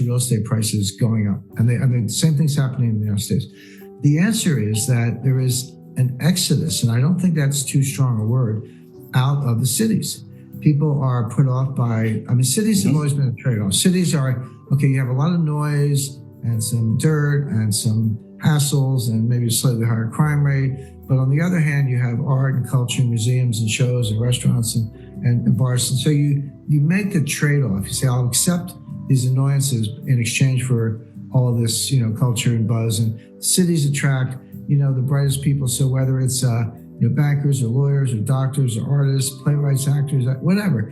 real estate prices going up. And the same thing's happening in the United States. The answer is that there is an exodus, and I don't think that's too strong a word, out of the cities. People are put off by, cities have always been a trade-off. Cities are, okay, you have a lot of noise and some dirt and some hassles and maybe a slightly higher crime rate. But on the other hand, you have art and culture and museums and shows and restaurants and bars. And so you make the trade-off. You say, I'll accept these annoyances in exchange for all of this, culture and buzz. And cities attract, the brightest people. So whether it's, bankers or lawyers or doctors or artists, playwrights, actors, whatever.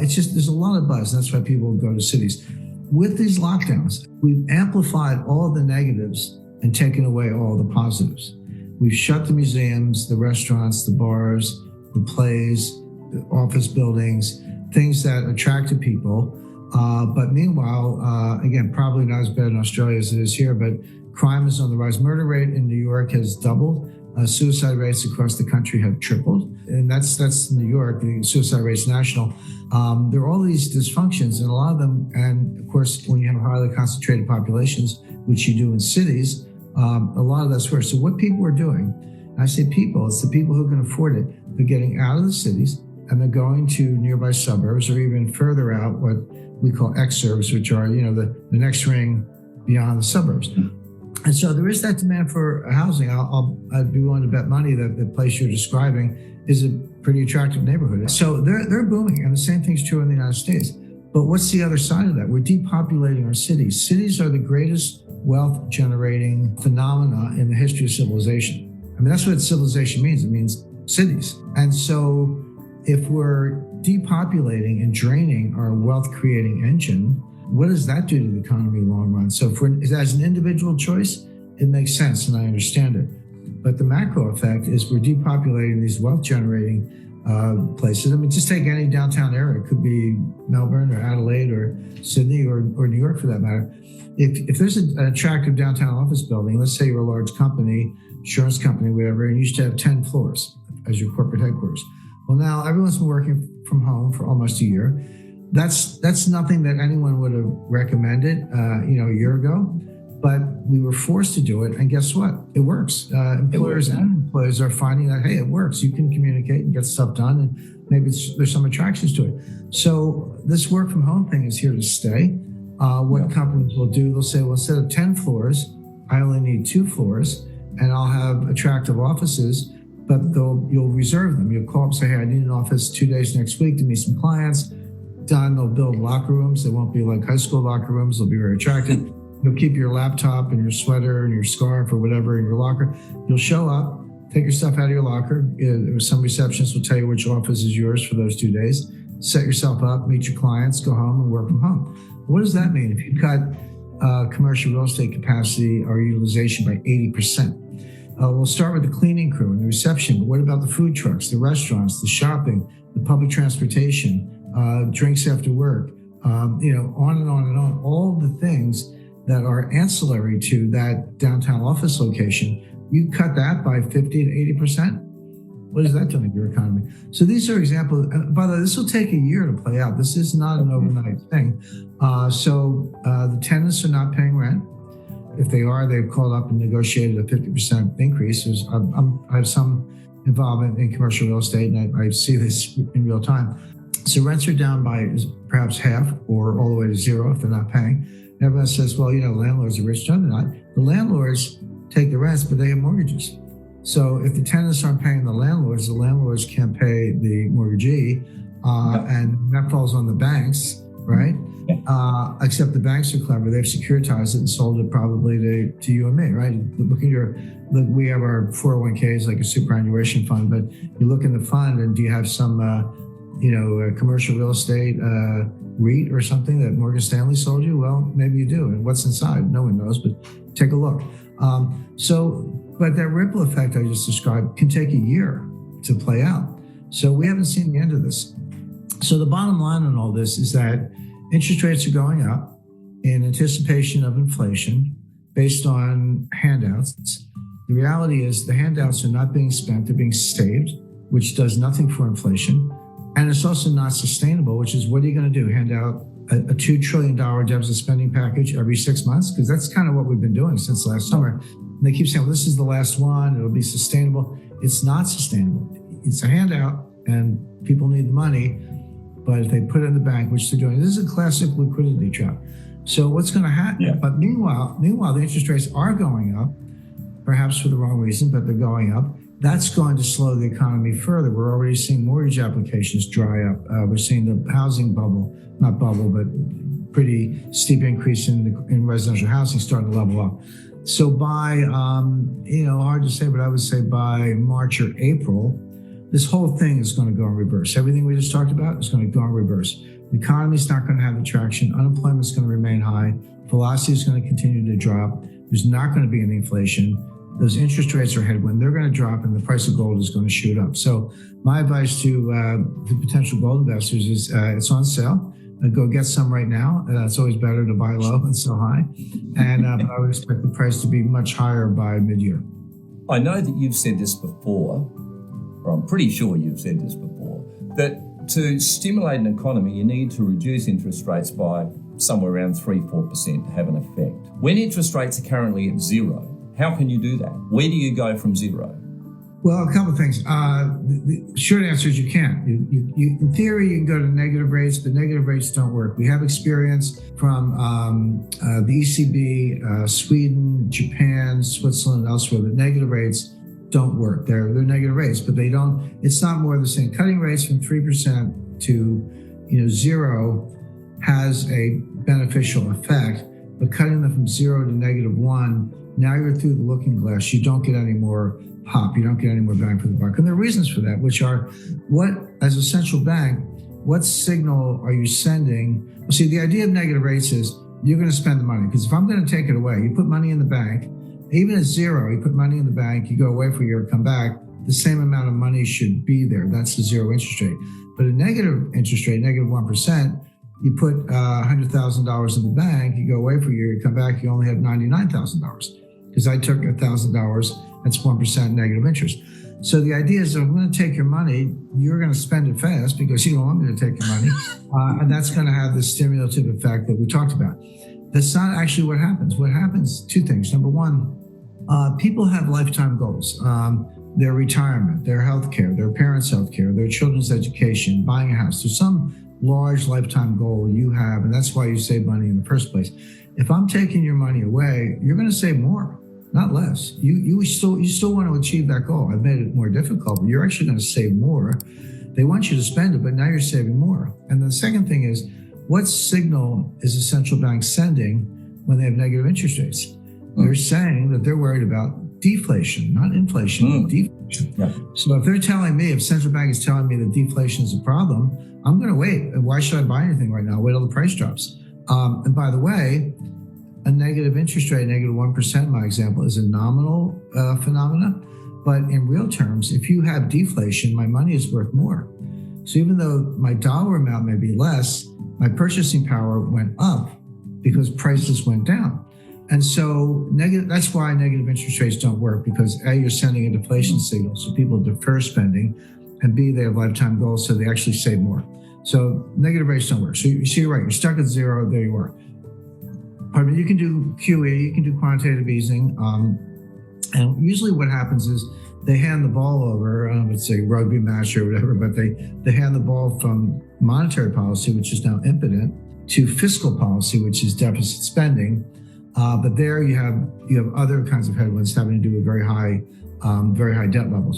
It's just, there's a lot of buzz. That's why people go to cities. With these lockdowns, we've amplified all of the negatives and taken away all the positives. We've shut the museums, the restaurants, the bars, the plays, the office buildings, things that attracted people. But meanwhile, again, probably not as bad in Australia as it is here, but crime is on the rise. Murder rate in New York has doubled. Suicide rates across the country have tripled. And that's New York, the suicide rate's national. There are all these dysfunctions, and a lot of them, and of course, when you have highly concentrated populations, which you do in cities, a lot of that's worse. So what people are doing, and I say people, it's the people who can afford it. They're getting out of the cities and they're going to nearby suburbs or even further out, what we call exurbs, which are, the next ring beyond the suburbs. And so there is that demand for housing. I'd be willing to bet money that the place you're describing is a pretty attractive neighborhood. So they're booming, and the same thing's true in the United States. But what's the other side of that? We're depopulating our cities. Cities are the greatest wealth generating phenomena in the history of civilization. That's what civilization means. It means cities. And so if we're depopulating and draining our wealth creating engine, what does that do to the economy long run? So as an individual choice, it makes sense and I understand it. But the macro effect is we're depopulating these wealth generating places. Just take any downtown area. It could be Melbourne or Adelaide or Sydney or New York for that matter. If there's an attractive downtown office building, let's say you're a large company, insurance company, whatever, and you used to have 10 floors as your corporate headquarters. Well, now everyone's been working from home for almost a year. That's nothing that anyone would have recommended, a year ago, but we were forced to do it. And guess what? It works. Employers and employees are finding that, hey, it works. You can communicate and get stuff done, and maybe there's some attractions to it. So this work from home thing is here to stay. What companies will do, they'll say, well, instead of 10 floors, I only need 2 floors, and I'll have attractive offices, but you'll reserve them. You'll call up and say, hey, I need an office 2 days next week to meet some clients. Done. They'll build locker rooms. They won't be like high school locker rooms. They'll be very attractive. You'll keep your laptop and your sweater and your scarf or whatever in your locker. You'll show up, take your stuff out of your locker. Some receptionists will tell you which office is yours for those 2 days. Set yourself up, meet your clients, go home and work from home. What does that mean? If you cut commercial real estate capacity or utilization by 80%, we'll start with the cleaning crew and the reception. But what about the food trucks, the restaurants, the shopping, the public transportation, drinks after work, on and on and on. All the things that are ancillary to that downtown office location, you cut that by 50 to 80%. What is that doing to your economy? So these are examples. By the way, this will take a year to play out. This is not an overnight thing. So the tenants are not paying rent. If they are, they've called up and negotiated a 50% increase. I have some involvement in commercial real estate, and I see this in real time. So rents are down by perhaps half or all the way to zero if they're not paying. And everyone says, well, landlords are rich. No, they're not. The landlords take the rents, but they have mortgages. So if the tenants aren't paying the landlords can't pay the mortgagee, and that falls on the banks, right? Except the banks are clever. They've securitized it and sold it probably to you and me, right? We have our 401ks like a superannuation fund, but you look in the fund and do you have some commercial real estate REIT or something that Morgan Stanley sold you? Well, maybe you do. And what's inside? No one knows, but take a look. But that ripple effect I just described can take a year to play out. So we haven't seen the end of this. So the bottom line on all this is that interest rates are going up in anticipation of inflation based on handouts. The reality is the handouts are not being spent, they're being saved, which does nothing for inflation. And it's also not sustainable, which is what are you going to do? Hand out a $2 trillion deficit spending package every 6 months? Because that's kind of what we've been doing since last summer. And they keep saying, well, this is the last one. It'll be sustainable. It's not sustainable. It's a handout and people need the money. But if they put it in the bank, which they're doing, this is a classic liquidity trap. So what's going to happen? Yeah. But meanwhile, the interest rates are going up, perhaps for the wrong reason, but they're going up. That's going to slow the economy further. We're already seeing mortgage applications dry up. We're seeing the housing bubble, not bubble, but pretty steep increase in residential housing starting to level up. So by, hard to say, but I would say by March or April, this whole thing is going to go in reverse. Everything we just talked about is going to go in reverse. The economy is not going to have the traction. Unemployment is going to remain high. Velocity is going to continue to drop. There's not going to be any inflation. Those interest rates are headwind. They're going to drop, and the price of gold is going to shoot up. So my advice to potential gold investors is it's on sale. Go get some right now. It's always better to buy low and sell high. And I would expect the price to be much higher by mid-year. I know that you've said this before, or I'm pretty sure you've said this before, that to stimulate an economy, you need to reduce interest rates by somewhere around 3-4% to have an effect. When interest rates are currently at zero, how can you do that? Where do you go from zero? Well, a couple of things. The short answer is you can't. You, in theory, you can go to negative rates, but negative rates don't work. We have experience from the ECB, Sweden, Japan, Switzerland, elsewhere, that negative rates don't work. They're negative rates, but they don't. It's not more the same. Cutting rates from 3% to zero has a beneficial effect, but cutting them from 0 to -1, now you're through the looking glass. You don't get any more pop. You don't get any more bang for the buck. And there are reasons for that, which are as a central bank, what signal are you sending? Well, see, the idea of negative rates is you're going to spend the money. Because if I'm going to take it away, you put money in the bank, even at zero, you put money in the bank, you go away for a year, come back, the same amount of money should be there. That's the zero interest rate. But a negative interest rate, -1%, you put $100,000 in the bank, you go away for a year, you come back, you only have $99,000. Because I took $1,000, that's 1% negative interest. So the idea is, I'm going to take your money, you're going to spend it fast because you don't want me to take your money. And that's going to have the stimulative effect that we talked about. That's not actually what happens. What happens, two things. Number one, people have lifetime goals. Their retirement, their healthcare, their parents' healthcare, their children's education, buying a house. There's some large lifetime goal you have, and that's why you save money in the first place. If I'm taking your money away, you're going to save more, not less. You still want to achieve that goal. I've made it more difficult, but you're actually going to save more. They want you to spend it, but now you're saving more. And the second thing is, what signal is a central bank sending when they have negative interest rates? They're saying that they're worried about deflation, not inflation, but deflation. Yeah. So if they're telling me, if central bank is telling me that deflation is a problem, I'm going to wait. Why should I buy anything right now? Wait till the price drops. And by the way, a negative interest rate, -1%, my example, is a nominal phenomena. But in real terms, if you have deflation, my money is worth more. So even though my dollar amount may be less, my purchasing power went up because prices went down. And so that's why negative interest rates don't work, because A, you're sending a deflation signal, so people defer spending, and B, they have lifetime goals, so they actually save more. So negative rates don't work. So you're right, you're stuck at zero, there you are. Pardon me, you can do QE, you can do quantitative easing, and usually what happens is they hand the ball over, let's say rugby match or whatever, but they hand the ball from monetary policy, which is now impotent, to fiscal policy, which is deficit spending. But there you have other kinds of headwinds having to do with very high debt levels.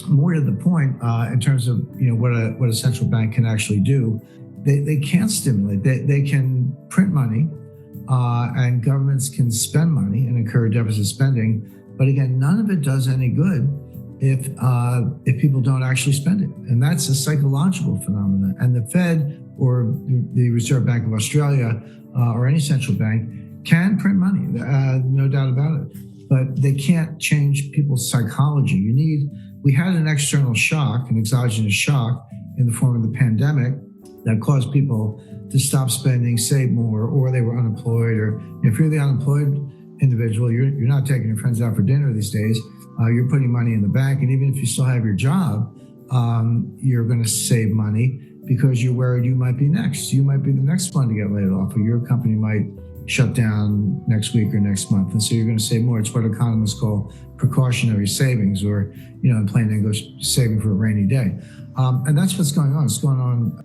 More to the point, in terms of what a central bank can actually do, they can't stimulate. They can print money, and governments can spend money and incur deficit spending. But again, none of it does any good if people don't actually spend it, and that's a psychological phenomenon. And the Fed or the Reserve Bank of Australia or any central bank can print money, no doubt about it, but they can't change people's psychology. We had an external shock, an exogenous shock in the form of the pandemic that caused people to stop spending, save more, or they were unemployed. Or if you're the unemployed individual, you're not taking your friends out for dinner these days. You're putting money in the bank, and even if you still have your job, you're going to save money. because you're worried you might be next. You might be the next one to get laid off, or your company might shut down next week or next month. And so you're going to save more. It's what economists call precautionary savings, or, in plain English, saving for a rainy day. And that's what's going on. It's going on